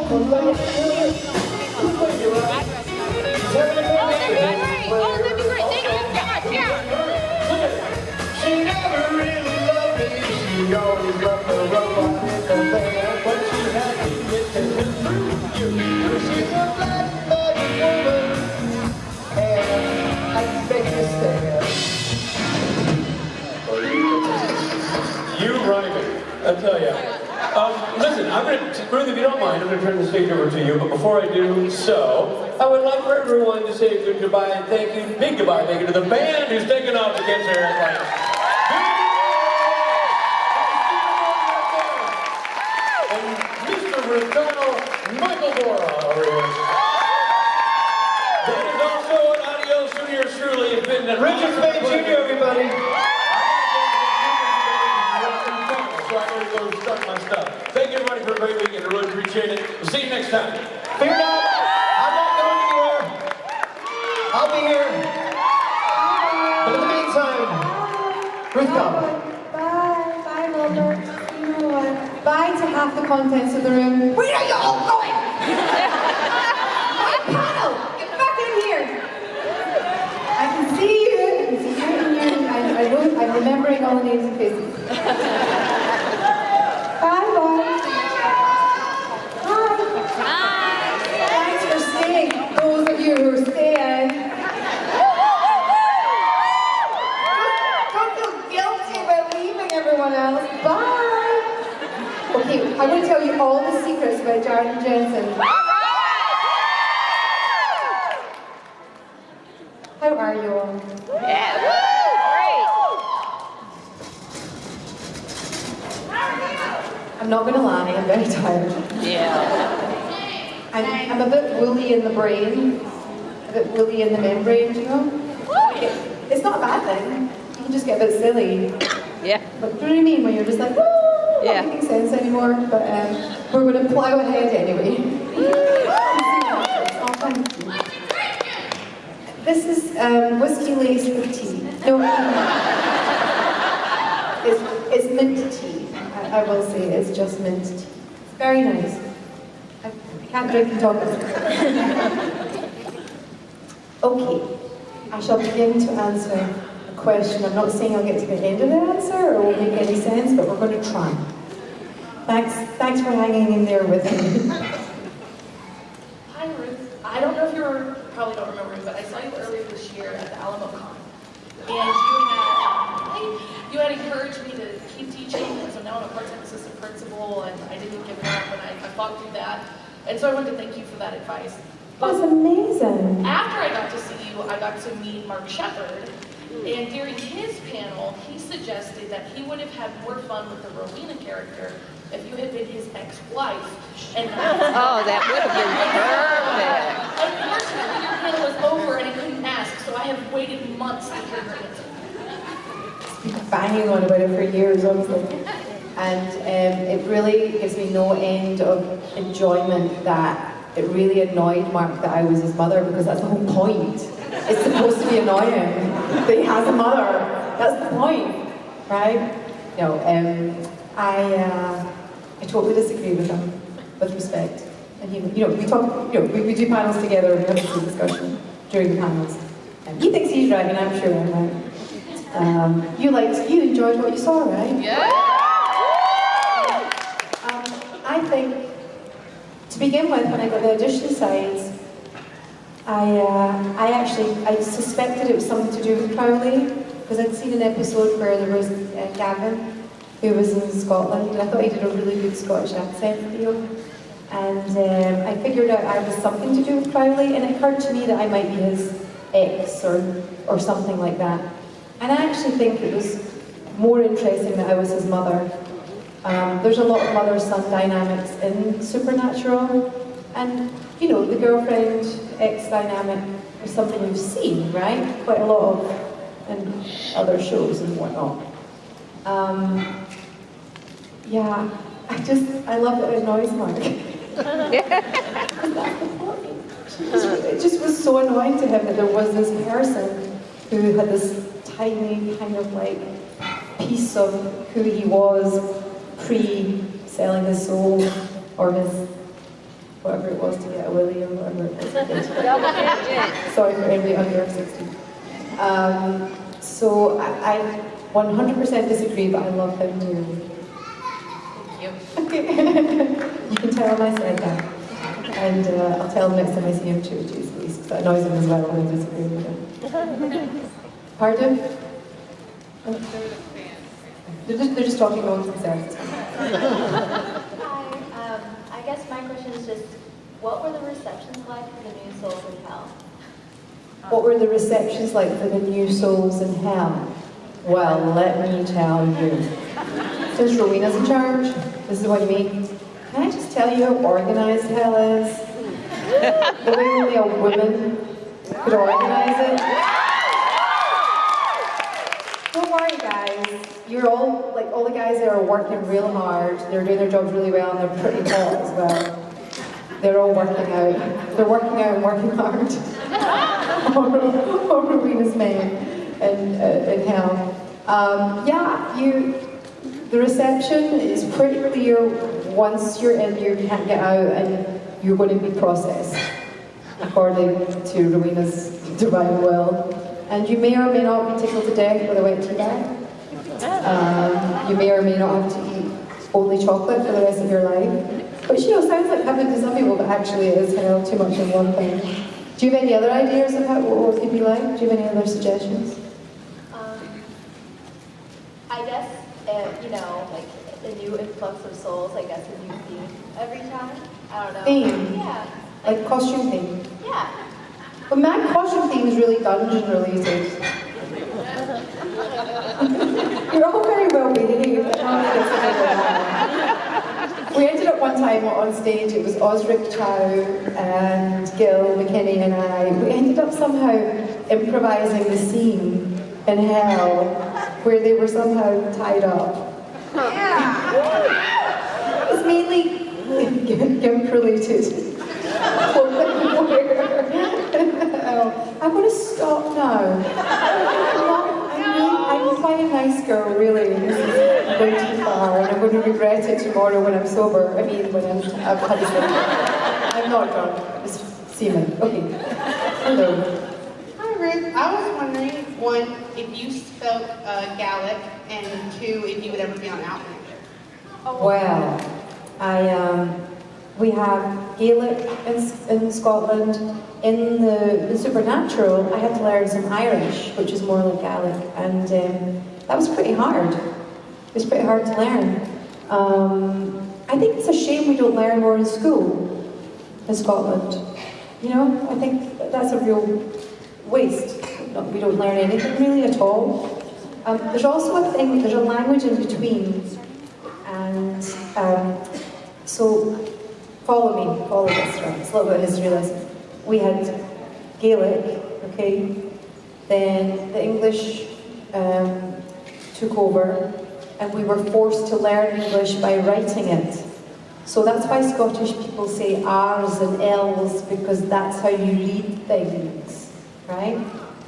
that'd be great. Thank you so much. Yeah. She never really loved me. She always loved the robot in the band, but she had to get to him through you. She's a black-bodied woman, and I beg you stand. You rhyming, I tell ya. Listen, Ruth, if you don't mind, I'm going to turn the stage over to you, but before I do so, I would like for everyone to say a good goodbye and thank you, big goodbye, thank you to the band who's taken off to get their airplane. And Mr. Ruth Connell, Michael Bora over here. That is also an adios to yours truly. It's been Richard Spade Jr., everybody. So I'm going to go start my stuff. Thank you everybody for a great weekend. I really appreciate it. We'll see you next time. Fear not, I'm not going anywhere. I'll be here. But in the meantime, Ruth Connell. Bye, Robert. You know what? Bye to half the contents of the room. Where are you all going? Bye, Connell! Get back in here! I can see you. I can see you and I'm remembering all the names and faces. Bye, boy. Hi. Thanks for staying, those of you who are staying. Don't feel guilty about leaving everyone else. Bye. Okay, I'm going to tell you all the secrets about Jared and Jensen. How are you all? Yeah. I'm not going to lie, I'm very tired. Yeah. I'm a bit woolly in the brain, a bit woolly in the membrane, you know? It's not a bad thing. You can just get a bit silly. Yeah. But do you know what I mean? When you're just like, woo, Yeah. not making sense anymore. But we're going to plow ahead anyway. Oh, thank you. This is whiskey laced with tea. No, it's mint tea. I will say it's just mint tea. It's very nice. I can't drink and talk about it. Okay, I shall begin to answer a question. I'm not saying I'll get to the end of the answer or it won't make any sense, but we're going to try. Thanks for hanging in there with me. Hi Ruth. I don't know if probably don't remember me, but I saw you earlier this year at the Alamo Con. And you had encouraged me to keep teaching, and so now I'm a part-time assistant principal, and I didn't give it up, and I fought through that. And so I wanted to thank you for that advice. That's amazing. After I got to see you, I got to meet Mark Shepard, and during his panel, he suggested that he would have had more fun with the Rowena character if you had been his ex-wife. And Oh, that would have been perfect. Unfortunately, your panel was over and I couldn't ask, so I have waited months to hear your answer. Banging on about it for years, honestly. And it really gives me no end of enjoyment that it really annoyed Mark that I was his mother, because that's the whole point. It's supposed to be annoying that he has a mother. That's the point, right? No, I totally disagree with him, with respect. And he, we talk, we do panels together and we have a discussion during the panels. And he thinks he's right, and I'm sure I'm right. You enjoyed what you saw, right? Yeah. I think, to begin with, when I got the audition sides, I suspected it was something to do with Crowley, because I'd seen an episode where there was Gavin, who was in Scotland, and I thought he did a really good Scottish accent, Theo. And I figured out I was something to do with Crowley, and it occurred to me that I might be his ex or something like that. And I actually think it was more interesting that I was his mother. There's a lot of mother-son dynamics in Supernatural, and the girlfriend-ex dynamic is something you've seen, right? Quite a lot of in other shows and whatnot. Yeah, I love that it annoys Mark. It just was so annoying to him that there was this person who had this tiny kind of like piece of who he was pre-selling his soul or his whatever it was to get a willy or whatever it was. Sorry for anybody under 16. So I 100% disagree, but I love him dearly. Thank you. You can tell him I said that. And I'll tell him next time I see him too, please, because that annoys him as well when I disagree with him. Pardon? They're just talking amongst themselves. Hi, I guess my question is just, what were the receptions like for the new Souls in Hell? What were the receptions like for the new souls in hell? Well, let me tell you. Since Rowena's in charge, this is what you mean. Can I just tell you how organised hell is? The way only a woman could organise it. Don't worry, guys. You're all, like, all the guys there are working real hard. They're doing their jobs really well, and they're pretty hot as well. They're all working out. They're working out and working hard. Or Rowena's men in hell. The reception is pretty clear. Once you're in, you can't get out, and you're going to be processed according to Rowena's divine will. And you may or may not be tickled to death with a wet tea bag. You may or may not have to eat only chocolate for the rest of your life. Which, you know, sounds like heaven to some people, but actually it is hell too much in one thing. Do you have any other ideas of how, what it could be like? Do you have any other suggestions? I guess, you know, like the new influx of souls, I guess a new theme every time. I don't know. Theme? Yeah. Like costume theme? Yeah. But my costume theme is really dungeon related. You're all very well behaved. We ended up one time on stage, it was Osric Chow and Gil McKinney and I. We ended up somehow improvising the scene in hell where they were somehow tied up. Yeah. It was mainly gimp related. I'm going to stop now. I'm quite a nice girl, really. This is going too far, and I'm going to regret it tomorrow when I'm sober. I mean, when I've had a drink. I'm not drunk. It's semen. Okay. Hello. Hi, Ruth. I was wondering, one, if you spoke Gaelic, and two, if you would ever be on Outlander. Well, we have Gaelic in Scotland. In the Supernatural, I had to learn some Irish, which is more like Gaelic, and that was pretty hard. It was pretty hard to learn. I think it's a shame we don't learn more in school in Scotland. You know, I think that's a real waste. We don't learn anything really at all. There's also a thing, there's a language in between, and so follow this, right? It's a little bit of history lesson. We had Gaelic, okay, then the English took over, and we were forced to learn English by writing it. So that's why Scottish people say R's and L's, because that's how you read things, right?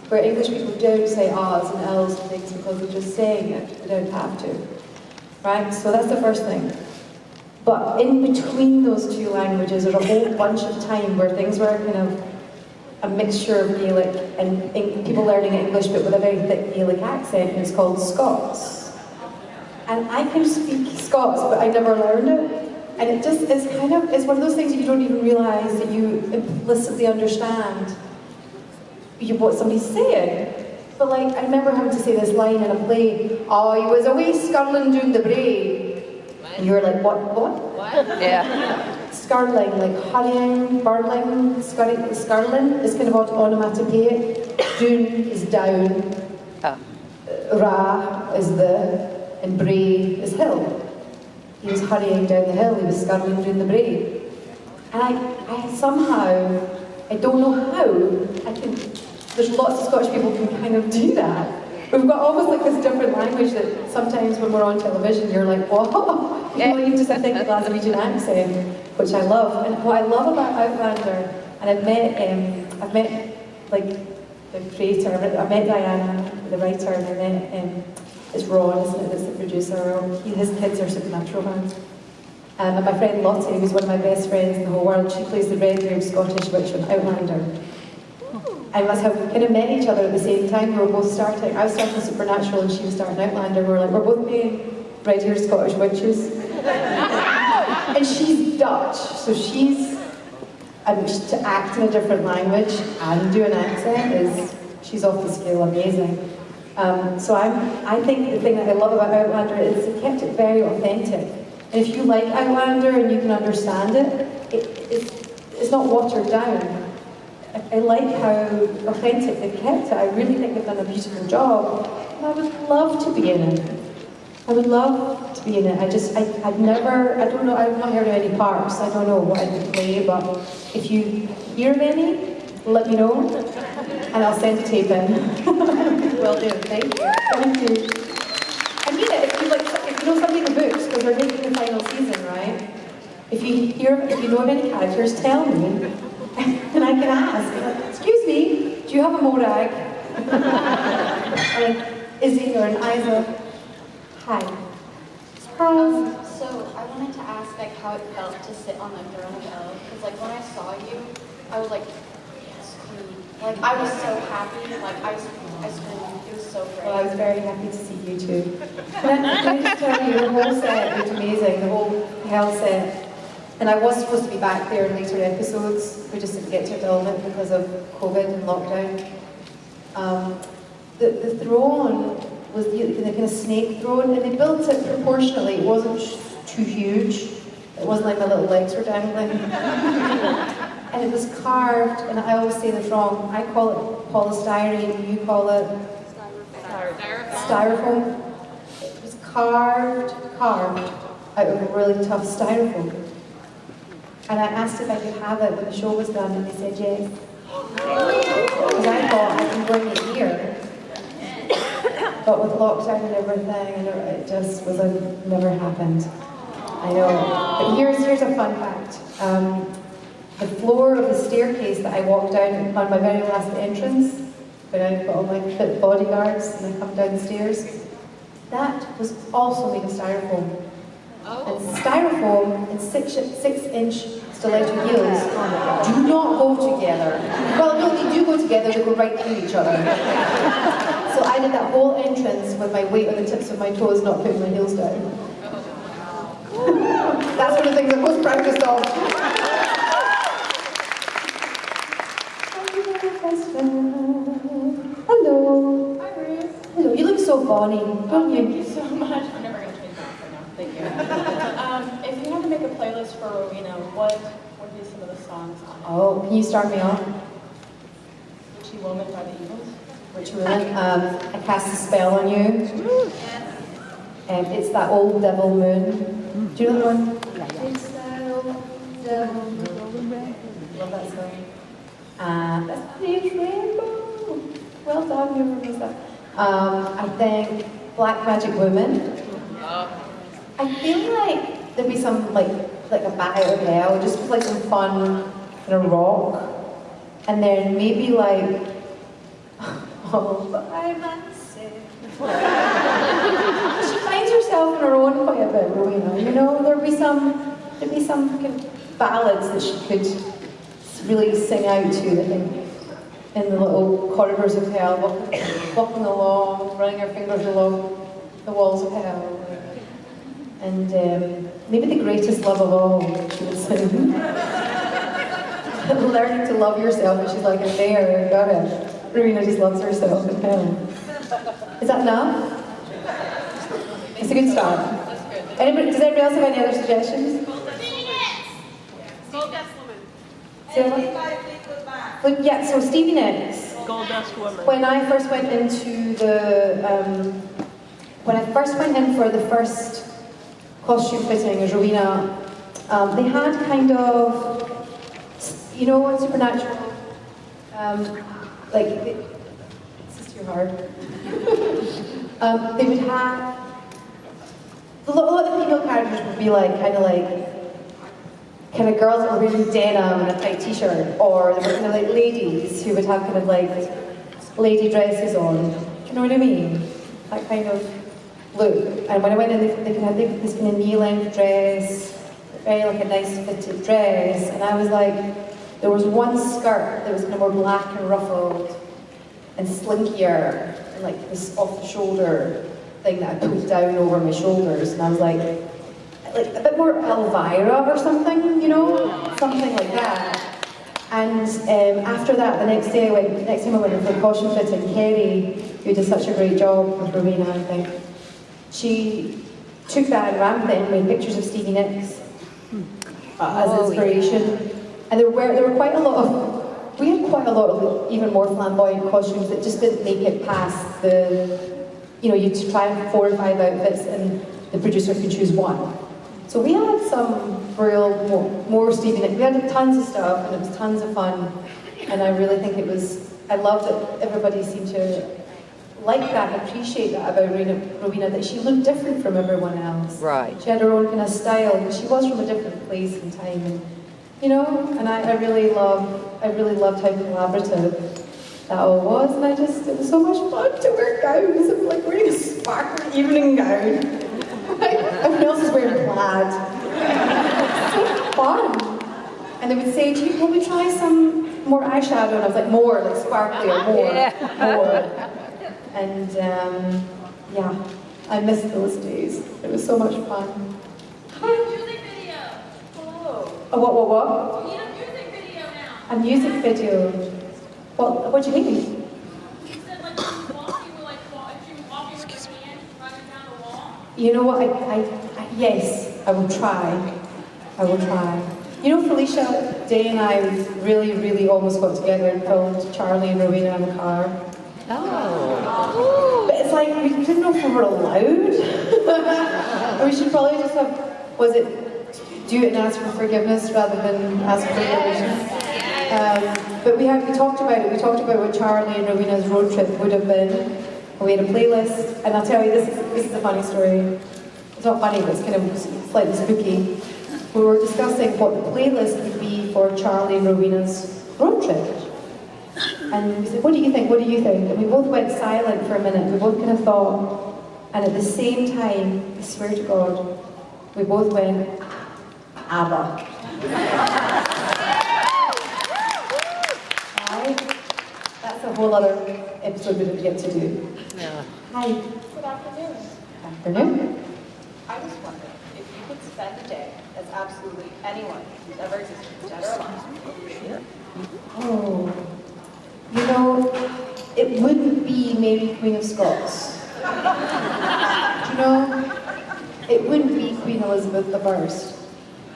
Where English people don't say R's and L's and things because they're just saying it, they don't have to, right? So that's the first thing. But in between those two languages, there's a whole bunch of time where things were kind of a mixture of Gaelic and people learning English but with a very thick Gaelic accent, and it's called Scots. And I can speak Scots, but I never learned it. And it just is kind of, it's one of those things that you don't even realise that you implicitly understand what somebody's saying. But like, I remember having to say this line in a play, "Oh, he was away skirling down the brae." And you were like, what? Yeah. Skirling, like hurrying, burling, skirling is kind of onomatopoeic. Doon is down. Ra is the, and bray is hill. He was hurrying down the hill, he was skirling down the bray. And I somehow, I don't know how, there's lots of Scottish people who can kind of do that. We've got almost like this different language that sometimes when we're on television, you're like, whoa, you know, you just think the Glaswegian accent, which I love. And what I love about Outlander, and I've met like the creator, I met Diana, the writer, and I met, it's Ron, isn't it, that's the producer. His kids are Supernatural fans. And my friend Lottie, who's one of my best friends in the whole world, she plays the red-haired Scottish witch on Outlander. I must have kind of met each other at the same time. We were both starting. I was starting Supernatural and she was starting Outlander. We're both being red-haired Scottish witches. And she's Dutch, so to act in a different language and do an accent she's off the scale amazing. So I think the thing that I love about Outlander is it kept it very authentic. And if you like Outlander and you can understand it's not watered down. I like how authentic they've kept it. I really think they've done a beautiful job. And I would love to be in it. I would love to be in it. I've never, I don't know, I've not heard of any parts. I don't know what I would play, but if you hear of any, let me know, and I'll send a tape in. Will do, thank you. Thank you. I mean it, if you know something in the books, because we're making the final season, right? If you know of any characters, tell me. And I can ask, excuse me, do you have a Morag? Like Izzy or an Isa? Hi. So I wanted to ask like how it felt to sit on the throne of Elle, because like when I saw you, I was like, yes, queen. Like I was so happy, like I screamed. It was so great. Well, I was very happy to see you too. Can I just tell you, the whole set was amazing, the whole hell set. And I was supposed to be back there in later episodes. We just didn't get to it all of it because of COVID and lockdown. The throne was the kind of snake throne, and they built it proportionally. It wasn't too huge. It wasn't like my little legs were dangling. And it was carved, and I always say this wrong. I call it polystyrene, you call it styrofoam. It was carved out of a really tough styrofoam. And I asked if I could have it when the show was done, and they said yes. Because I thought I can bring it here. But with lockdown and everything, it just never happened. I know. But here's a fun fact. The floor of the staircase that I walked down on my very last entrance, when I've got all my fit bodyguards and I come down the stairs, that was also made of styrofoam. And styrofoam and 6-inch stiletto heels do not go together. Well, no, they do go together, they go right through each other. So I did that whole entrance with my weight on the tips of my toes, not putting my heels down. That's one of the things I'm most proudest of. Hello. Hi, Ruth. Hello. You look so bonny, don't you? Thank you so much. I'm never going to change that right now. Thank you. If you had to make a playlist for Rowena, what would be some of the songs on it? Oh, can you start me off? Witchy Woman by the Eagles. Which woman? I cast a spell on you. It's that old devil moon. Do you know the one? It's that old devil moon. Love that song. That's the rainbow. Well done, whoever was that. I think Black Magic Woman. I feel like there'd be some like a bat out of hell, just like some fun kind of rock, and then maybe like all by myself. She finds herself on her own quite a bit, Rowena. You know, there'd be some kind of ballads that she could really sing out to, I think, in the little corridors of hell, walking along, running her fingers along the walls of hell. And maybe the greatest love of all, she would sing. Learning to love yourself, and she's like, there, got it. Rowena just loves herself in hell. Is that enough? It's a good start. Does anybody else have any other suggestions? Yeah, so Stevie Nicks. Goldust Woman. When I first went into when I first went in for the first costume fitting as Rowena, they had kind of, you know, in Supernatural, this is too hard. They would have, a lot of the female characters would be like, kind of girls that were wearing denim and a tight t-shirt, or they were kind of like ladies who would have kind of like lady dresses on. Do you know what I mean? That kind of look. And when I went in, they could have this kind of knee-length dress, very like a nice fitted dress, and I was like, there was one skirt that was kind of more black and ruffled and slinkier, and like this off the shoulder thing that I pulled down over my shoulders, and I was like a bit more Elvira or something, you know, something like that. And after that, the next time I went in for the costume fitting, Kerry, who did such a great job with Rowena, I think, she took that and ran with it and made pictures of Stevie Nicks as inspiration. And there were quite a lot of, we had quite a lot of even more flamboyant costumes that just didn't make it past the, you know, you'd try 4 or 5 outfits and the producer could choose one. So we had some real, more Stevie Nicks. We had tons of stuff and it was tons of fun. And I really think it was, I loved that everybody seemed to like that and appreciate that about Rowena, that she looked different from everyone else. Right. She had her own kind of style, but she was from a different place and time. And, you know, and I really loved how collaborative that all was. And it was so much fun to wear gowns. It was like wearing a sparkly evening gown. Everyone else is wearing plaid. So fun. And they would say, can we try some more eyeshadow? And I was like, more, like sparkly or more, more. And yeah, I missed those days. It was so much fun. Music video. Hello. Oh, what? We need a music video now. A music video? What do you mean? You said like she was walking with her hand running down the wall. You know what? Yes, I will try. You know, Felicia Day and I really, really almost got together and filmed Charlie and Rowena in the car. Oh. But it's like, we didn't know if we were allowed. Or we should probably just have, do it and ask for forgiveness rather than ask for permission. But we talked about it. We talked about what Charlie and Rowena's road trip would have been. And we had a playlist, and I'll tell you, this is a funny story. It's not funny, but it's kind of slightly spooky. We were discussing what the playlist would be for Charlie and Rowena's road trip. And we said, what do you think? And we both went silent for a minute. We both kind of thought, and at the same time, I swear to God, we both went, ABBA. Right? That's a whole other episode we didn't get to do. Yeah. Hi. Good afternoon. Afternoon. I was wondering if you could spend a day as absolutely anyone who's ever existed, dead or alive. Oh. You know, it wouldn't be Mary Queen of Scots. You know, it wouldn't be Queen Elizabeth I. I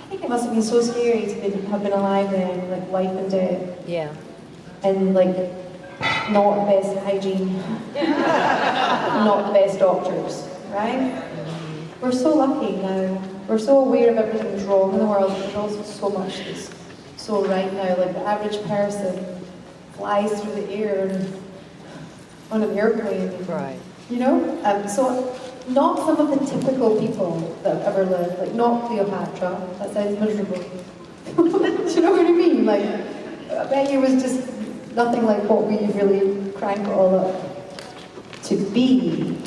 think it must have been so scary to have been alive then, like life and death. Yeah. And like, not the best hygiene, not the best doctors, right? We're so lucky now. We're so aware of everything that's wrong in the world, but there's also so much that's so right now. Like the average person flies through the air on an airplane. Right. You know? So not some of the typical people that have ever lived, like not Cleopatra, that sounds miserable. Do you know what I mean? Like, I bet you it was just nothing like what we really crank all up to be.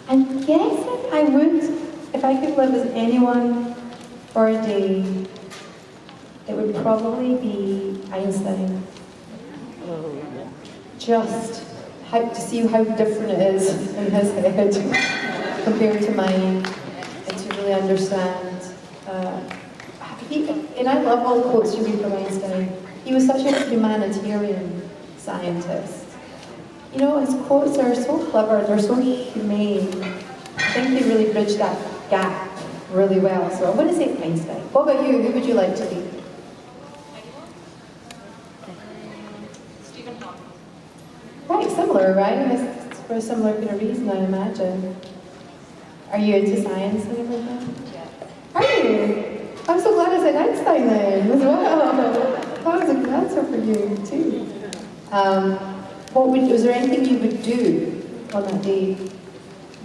And guess I would, if I could live as anyone for a day, it would probably be Einstein. Just to see how different it is in his head compared to mine, and to really understand. And I love all the quotes you read from Einstein. He was such a humanitarian scientist. You know, his quotes are so clever, they're so humane. I think they really bridge that gap really well. So I'm going to say Einstein. What about you? Who would you like to be? Stephen Hawking. Quite similar, right? It's for a similar kind of reason, I imagine. Are you into science and everything? Yeah. Are you? I'm so glad I said Einstein then, as well. That was a good answer for you, too. Was there anything you would do on that day?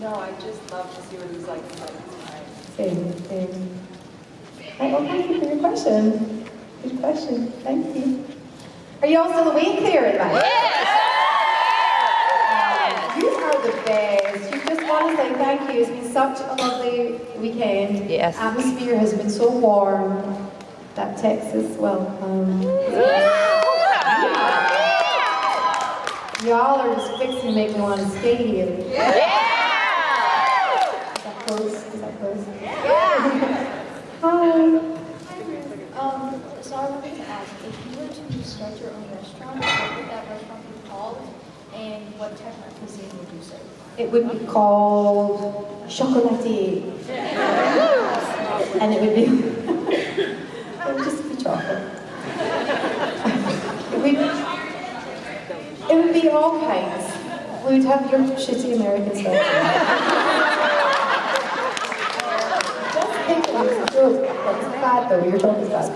No, I just love to see what he's like. Same. Right, well, thank you for your question. Good question. Thank you. Are you all still awake there in the back? Yes! You are the best. You just want us say thank you. It's been such a lovely weekend. Yes. Atmosphere has been so warm. That Texas welcome. Y'all are just fixing to make me want to stay here. Yeah! Is that close? Is that close? Yeah! Hi. So I wanted to ask, if you were to start your own restaurant, what would that restaurant be called, and what type of cuisine would you serve? It would be called Chocolatier. And it would be, it would just be chocolate. It would be all kinds. We would have your shitty American stuff. Just think it was a joke. It's bad though, your joke is bad.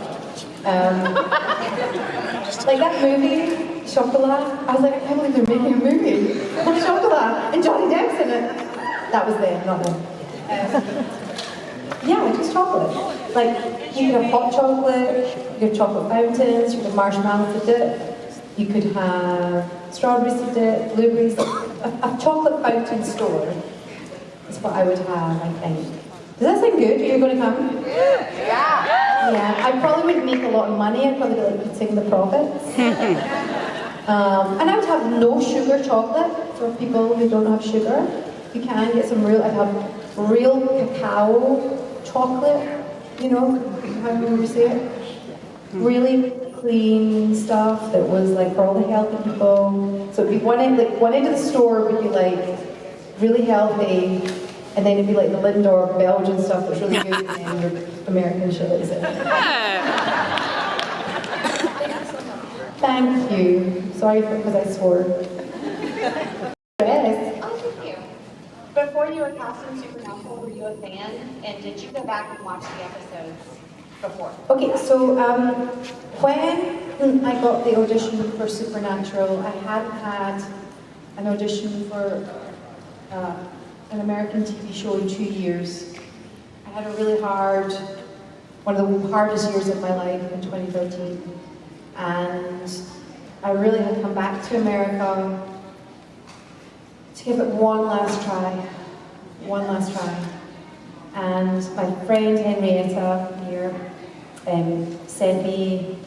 Like that movie, Chocolat, I was like, I can't believe they're making a movie called Chocolat, and Johnny Depp's in it. That was them, not them. Yeah, just chocolate. Like, you could have hot chocolate, you could have chocolate fountains, you could have marshmallows to dip, you could have strawberries to dip, blueberries. A chocolate fountain store is what I would have, I think. Does that sound good? Are you going to come? Yeah! Yeah, I probably would make a lot of money. I'd probably be like eating the profits. And I would have no sugar chocolate for people who don't have sugar. You can get some real, I'd have real cacao chocolate, you know, how you say it? Really clean stuff that was like for all the healthy people. So it'd be one end of the store would be like really healthy, and then it'd be like the Lindor Belgian stuff that's really good, and then your American shit is it. Thank you. Sorry because I swore. Yes. Oh, thank you. Before you were cast in Supernatural, were you a fan? And did you go back and watch the episodes before? Okay, so when I got the audition for Supernatural, I hadn't had an audition for an American TV show in 2 years. I had a really hard, one of the hardest years of my life in 2013. And I really had come back to America to give it one last try. And my friend Henrietta here sent me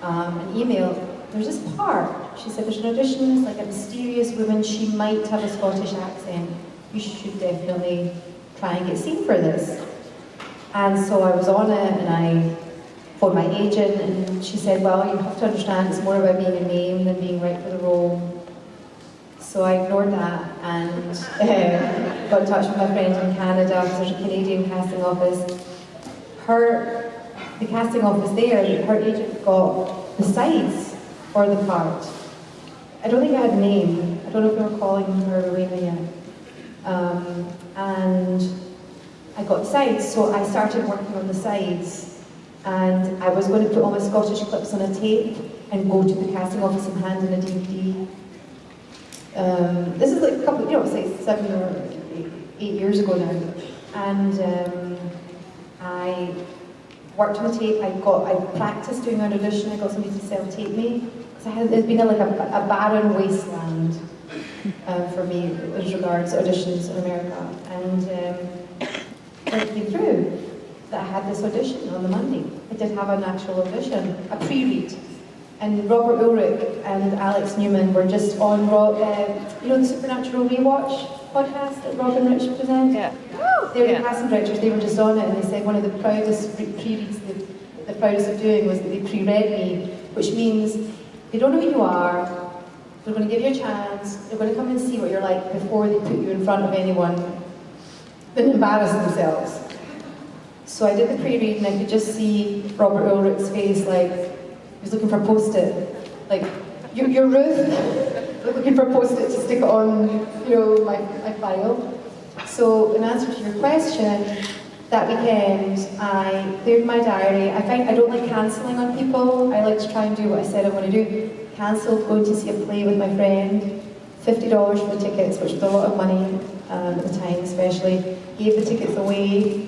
an email. There's this part. She said, there's an audition, it's like a mysterious woman, she might have a Scottish accent. You should definitely try and get seen for this. And so I was on it, and I phoned my agent, and she said, well, you have to understand it's more about being a name than being right for the role. So I ignored that and got in touch with my friend in Canada, because there's a Canadian casting office. The casting office there, her agent got the sides for the part. I don't think I had a name. I don't know if they were calling her Rowena yet. And I got the sides, so I started working on the sides, and I was going to put all my Scottish clips on a tape and go to the casting office and hand in a DVD. This is like a couple, say 7 or 8 years ago now, and I worked on the tape. I practiced doing an audition. I got somebody to self-tape me, because there's been a barren wasteland for me as regards auditions in America, and it came through that I had this audition on the Monday. I did have an actual audition, a pre-read, and Robert Ulrich and Alex Newman were just on the Supernatural Rewatch podcast that Rob and Rich present. Yeah. They were the casting directors. They were just on it, and they said one of the proudest pre-reads the proudest of doing was that they pre-read me, which means they don't know who you are. They're going to give you a chance. They're going to come and see what you're like before they put you in front of anyone and embarrass themselves. So I did the pre-read, and I could just see Robert Ulrich's face, like he was looking for a post-it. Like, you're Ruth, looking for a post-it to stick it on, my file. So in answer to your question, that weekend I cleared my diary. I don't like cancelling on people. I like to try and do what I said I want to do. Cancelled going to see a play with my friend, $50 for the tickets, which was a lot of money at the time especially. Gave the tickets away,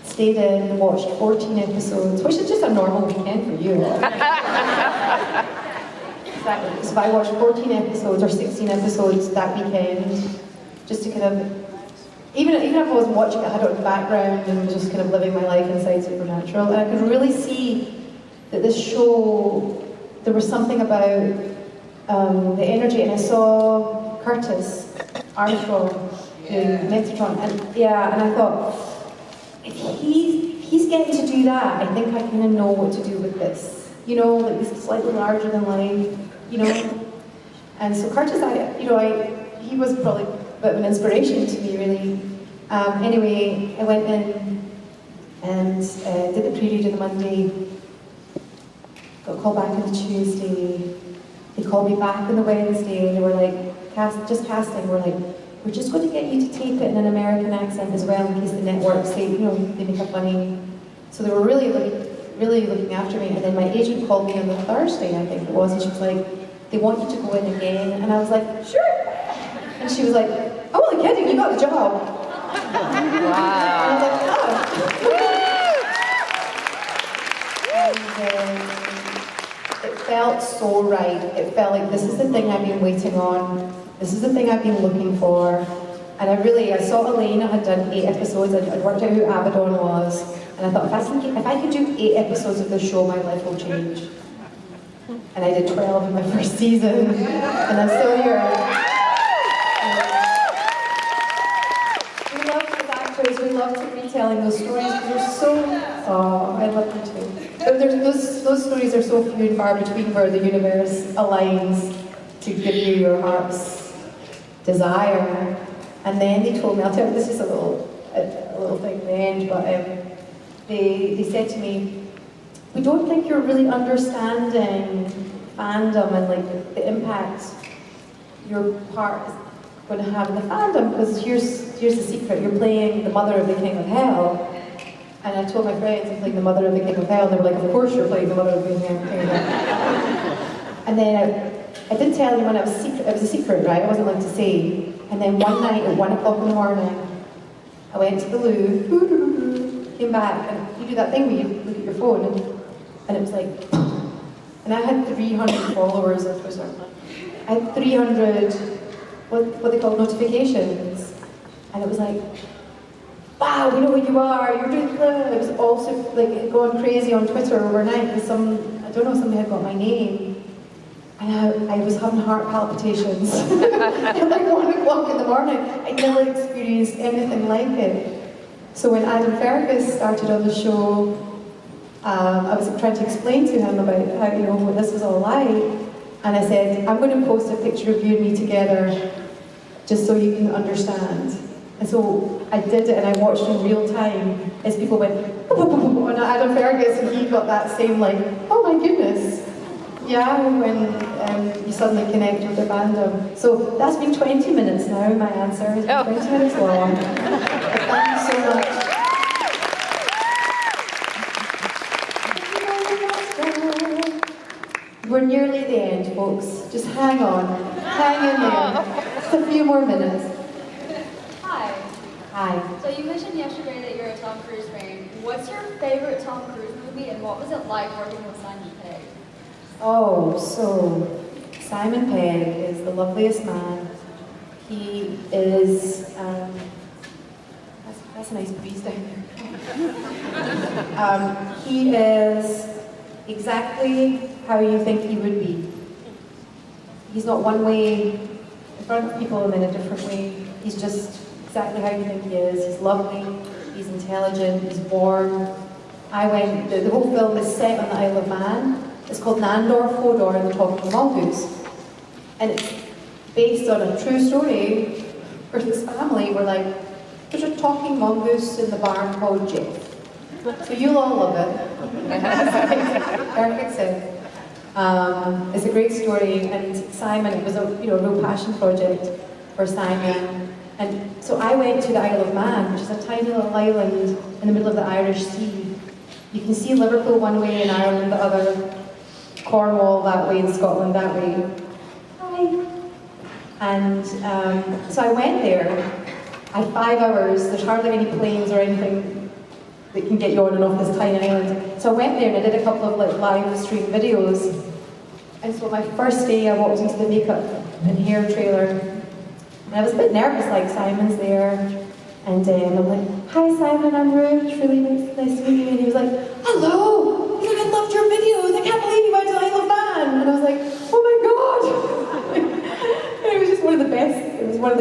stayed in and watched 14 episodes, which is just a normal weekend for you. Exactly. So I watched 14 episodes or 16 episodes that weekend, just to kind of even if I wasn't watching it, I had it in the background and was just kind of living my life inside Supernatural. And I could really see that this show, there was something about the energy, and I saw Curtis Armstrong doing Metatron, and I thought, if he's getting to do that, I think I kind of know what to do with this. You know, like this slightly larger than life, you know. And so Curtis, he was probably a bit of an inspiration to me, really. Anyway, I went in and did the pre-read on the Monday, got called back on the Tuesday, they called me back on the Wednesday, and they were like, casting, we're like, we're just going to get you to tape it in an American accent as well, in case the networks, they make up money. So they were really looking after me, and then my agent called me on the Thursday, I think it was, and she was like, they want you to go in again, and I was like, sure. And she was like, oh, only kidding, you got the job. Wow. And I was like, oh. And it felt so right. It felt like this is the thing I've been waiting on. This is the thing I've been looking for. And I saw Elaine, I had done 8 episodes, I'd worked out who Abaddon was, and I thought, if I could do 8 episodes of this show, my life will change. And I did 12 in my first season, and I'm still here. We love as actors, we love to retelling those stories because they're so, I love them too. But those stories are so few and far between where the universe aligns to give you your heart's desire. And then they told me, I'll tell you, this is a little thing at the end, but they said to me, we don't think you're really understanding fandom and like the impact your part is going to have in the fandom, because here's the secret, you're playing the mother of the King of Hell. And I told my friends I'm playing the mother of the King of Hell, and they were like, of course you're playing the mother of the King of Hell. And then I did tell them when it was a secret, right? I wasn't allowed to say. And then one night at 1 o'clock in the morning, I went to the loo, came back, and you do that thing where you look at your phone, and it was like, and I had 300 followers on Twitter. I had 300, what they call notifications. And it was like, wow, we know who you are, you're doing good. It was also like going crazy on Twitter overnight because somebody had got my name. And I was having heart palpitations at like 1 o'clock in the morning. I never experienced anything like it. So when Adam Fergus started on the show, I was trying to explain to him about how, what this was all like. And I said, I'm going to post a picture of you and me together just so you can understand. And so I did it, and I watched in real time as people went on Adam Fergus, and he got that same like, oh my goodness. Yeah, when you suddenly connect with the fandom. So that's been 20 minutes now, my answer has been 20 minutes long. Thank you so much. We're nearly the end, folks. Just hang on. Hang in there. Just a few more minutes. Hi. Hi. So you mentioned yesterday that you're a Tom Cruise fan. What's your favorite Tom Cruise movie, and what was it like working with Simon Pegg? Oh, so Simon Pegg is the loveliest man. He is, that's a nice breeze down there. He is exactly how you think he would be. He's not one way in front of people and then a different way. He's just exactly how you think he is. He's lovely, he's intelligent, he's warm. The whole film is set on the Isle of Man. It's called Nandor Fodor and the Talking Mongoose. And it's based on a true story where this family were like, there's a talking mongoose in the barn called Jeff. So you'll all love it. Perfect sense. It's a great story, and Simon, it was a real passion project for Simon. And so I went to the Isle of Man, which is a tiny little island in the middle of the Irish Sea. You can see Liverpool one way and Ireland the other, Cornwall that way and Scotland that way. Hi. And so I went there. I had 5 hours. There's hardly any planes or anything that can get you on and off this tiny island. So I went there and I did a couple of live stream videos. And so my first day I walked into the makeup and hair trailer. And I was a bit nervous, like Simon's there. And I'm like, hi Simon, I'm Ruth, it's really nice to meet you. And he was like, hello, he's like, I loved your videos, I can't believe you went to I Love Band. And I was like, oh my God. And it was just one of the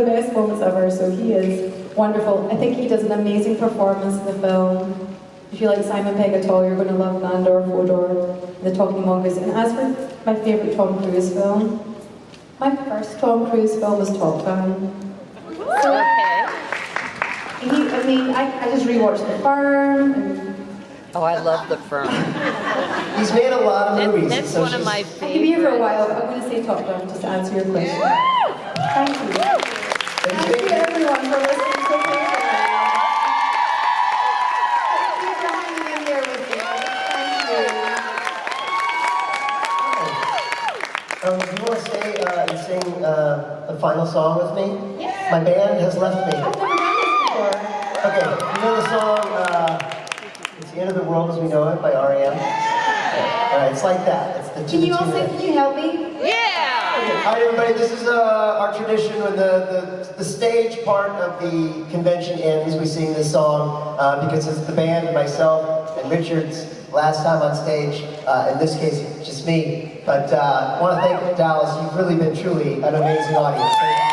best moments ever, so he is wonderful. I think he does an amazing performance in the film. If you like Simon Pegg at all, you're going to love Nandor, Fodor, The Talking Mongoose. And as for my favourite Tom Cruise film, my first Tom Cruise film was Top Gun. So, I just rewatched The Firm. Oh, I love The Firm. He's made a lot of movies. That's so one of my I could be here for a favorites. while, but I'm going to say Top Gun just to answer your question. Thank you. Thank you everyone for listening so patiently. Thank you for hanging in there with me. Thank you. Do you want to stay and sing the final song with me? Yes. My band has left me. I've never done this before. Okay, you know the song, It's the End of the World as We Know It by R.E.M.? Alright, it's like that. It's the Can you all sing? Can you help me? Yeah! Okay, hi everybody, this is our tradition when the stage part of the convention ends, we sing this song because it's the band and myself and Richard's last time on stage. In this case, just me. But I want to thank Dallas, you've really been truly an amazing audience. Thank you.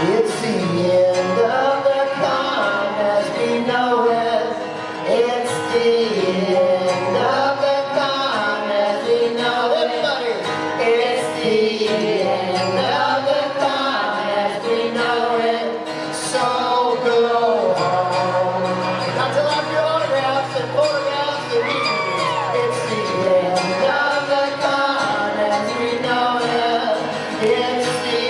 It's the end of the con as we know it. It's the end of the con as we know it, buddy. It's the end of the con as we know it. So go home. Not to love your autographs and photographs and pictures. It's the end of the con as we know it. It's the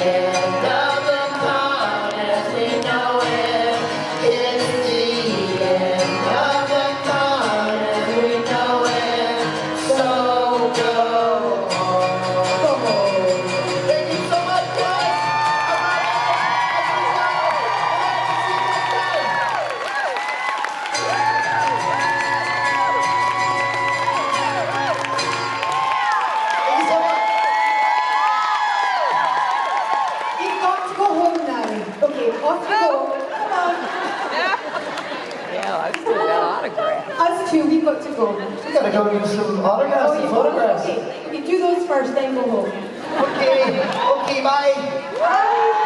end of the con as we know it. It's the end of the con as we know it. So go home. Thank you so much, guys. Thank you so much. You've got to go home now. Okay, off you go. Come on. Yeah, I've still got autographs. Us two, we've got to go. We gotta go do some autographs and photographs. Okay, do those first, then go home. Okay, bye. Bye.